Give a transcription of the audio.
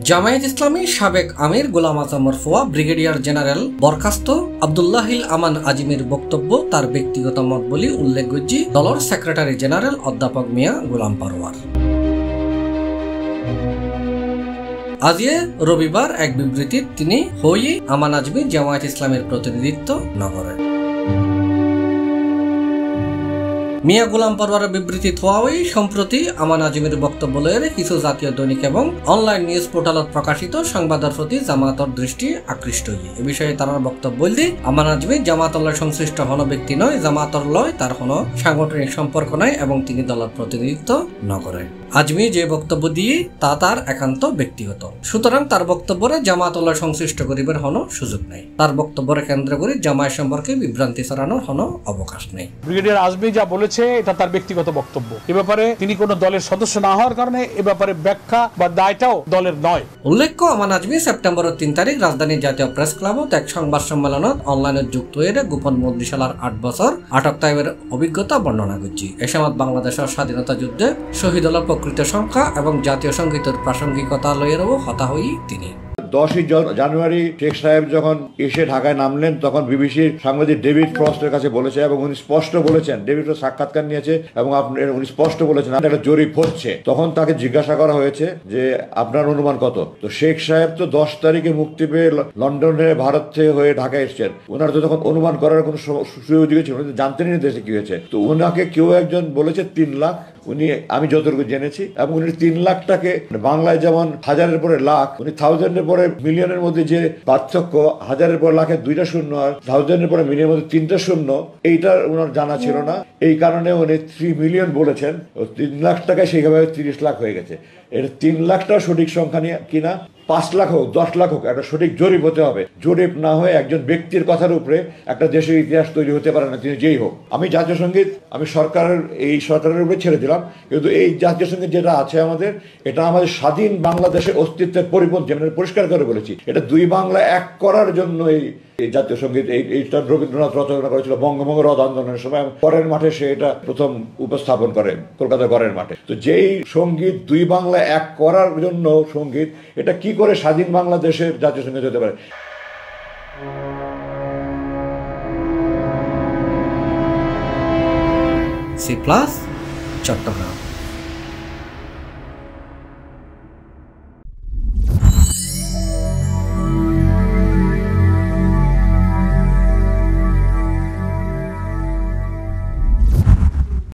জামায়াত ইসলামী সাবেক আমির Golam Azam মারফুয়া brigadier general বরখাস্ত আব্দুল্লাহিল আমান আজিমের বক্তব্য তার ব্যক্তিগত মত বলে উল্লেখ করছি দলের সেক্রেটারি জেনারেল অধ্যাপক মিয়া গোলাম পারওয়ার। আজিয়ে রবিবার এক বিবৃতিত তিনি হই আমান আজমি জামায়াত ইসলামের প্রতিনিধিত্ব নগরে। মিয়া গোলাম পারওয়ারের বিবৃতি থোয়াওই সম্প্রতি আমান আজিমের বক্তব্য লয়ে কিছু জাতীয় দৈনিক এবং অনলাইন নিউজ পোর্টালত প্রকাশিত সংবাদের প্রতি জামায়াতর দৃষ্টি আকৃষ্ট হই। এ বিষয়ে তার বক্তব্য বলতে আমান আজমি জামায়াতর লয় সংশ্লিষ্ট হন ব্যক্তি নয়, জামায়াতর লয় তার কোন সাংগঠনিক সম্পর্ক নাই এবং তিনি দলের প্রতিনিধিত্ব নগরে। আজমি যে বক্তব্য দিয়ে তা তার একান্ত ব্যক্তিগত, সুতরাং তার বক্তব্যে জামায়াতর লয় সংশ্লিষ্ট করিবার হন সুযোগ নাই। তার বক্তব্যের কেন্দ্র করে জামায়াত সম্পর্কে বিভ্রান্তি ছড়ানোর হন অবকাশ নেই। ব্রিগেডিয়ার আজমি যা বলেছে এটা তার ব্যক্তিগত বক্তব্য। এ ব্যাপারে তিনি কোন দলের সদস্য না হওয়ার কারণে এ ব্যাপারে ব্যাখ্যা বা দায়টাও দলের নয়। উল্লেখ্য আমান আজমি সেপ্টেম্বরের ৩ তারিখ রাজধানীর জাতীয় প্রেস ক্লাবত এক সংবাদ সম্মেলনত অনলাইনে যুক্ত হয়ে গোপন বন্দিশালার ৮ বছর আটক তাইবের অভিজ্ঞতা বর্ণনা করছি। এ সময় বাংলাদেশের স্বাধীনতা যুদ্ধে শহীদ হলের প্রকৃত সংখ্যা এবং জাতীয় সঙ্গীতের প্রাসঙ্গিকতা লইয়েরও হতা হই তিনি। 10ই জানুয়ারি শেখ সাহেব যখন এসে ঢাকায় নামলেন তখন বিবিসির সাংবাদিক ডেভিড ফ্রস্টের কাছে বলেছে এবং উনি স্পষ্ট বলেছেন, ডেভিড ফ্রস্ট সাক্ষাৎকার নিয়েছে এবং উনি স্পষ্ট বলেছেন একটা জরিপ হচ্ছে। তখন তাকে জিজ্ঞাসা করা হয়েছে যে আপনার অনুমান কত? তো শেখ সাহেব তো 10 তারিখে মুক্তি পেয়ে লন্ডনে ভারত থেকে হয়ে ঢাকায় এসছেন, ওনার তো তখন অনুমান করার কোনো সুযোগ ছিল, উনি জানতেনই দেশে কি হয়েছে। তো ওনাকে কেউ একজন বলেছে 3 লাখ, উনি আমি যতটুকু জেনেছি, এবং উনি 3 লাখটাকে বাংলায় যেমন হাজারের পরে লাখ, উনি থাউজেন্ডের পরে মিলিয়নের মধ্যে যে পার্থক্য, হাজারের পর লাখের 2টা শূন্য আর থাউজেন্ডের পরে মিলিয়নের মধ্যে 3টা শূন্য, এইটা ওনার জানা ছিল না। এই কারণে উনি 3 মিলিয়ন বলেছেন। 3 লাখ টাকায় সেইভাবে 30 লাখ হয়ে গেছে। এটা 3 লাখটাও সঠিক সংখ্যা নিয়ে কিনা, 5 লাখ হোক 10 লাখ হোক, একটা সঠিক জরিপ হতে হবে। জরিপ না হয়ে একজন ব্যক্তির কথার উপরে একটা দেশের ইতিহাস তৈরি হতে পারে না, তিনি যেই হোক। আমি জাতীয় সঙ্গীত আমি সরকারের উপরে ছেড়ে দিলাম, কিন্তু এই জাতীয় সঙ্গীত যেটা আছে আমাদের, এটা আমাদের স্বাধীন বাংলাদেশের অস্তিত্বের পরিপন্থী। আমি পরিষ্কার করে বলেছি, এটা 2 বাংলা এক করার জন্য এই জাতীয় সঙ্গীত এইটা রবীন্দ্রনাথ রচনা করেছিল বঙ্গভঙ্গ রদ আন্দোলনের সময়। গড়ের মাঠে সে এটা প্রথম উপস্থাপন করে, কলকাতা গড়ের মাঠে। তো যেই সঙ্গীত 2 বাংলা এক করার জন্য সঙ্গীত, এটা কি করে স্বাধীন বাংলাদেশের জাতীয় সঙ্গীত হতে পারে? C+ চট্টগ্রাম।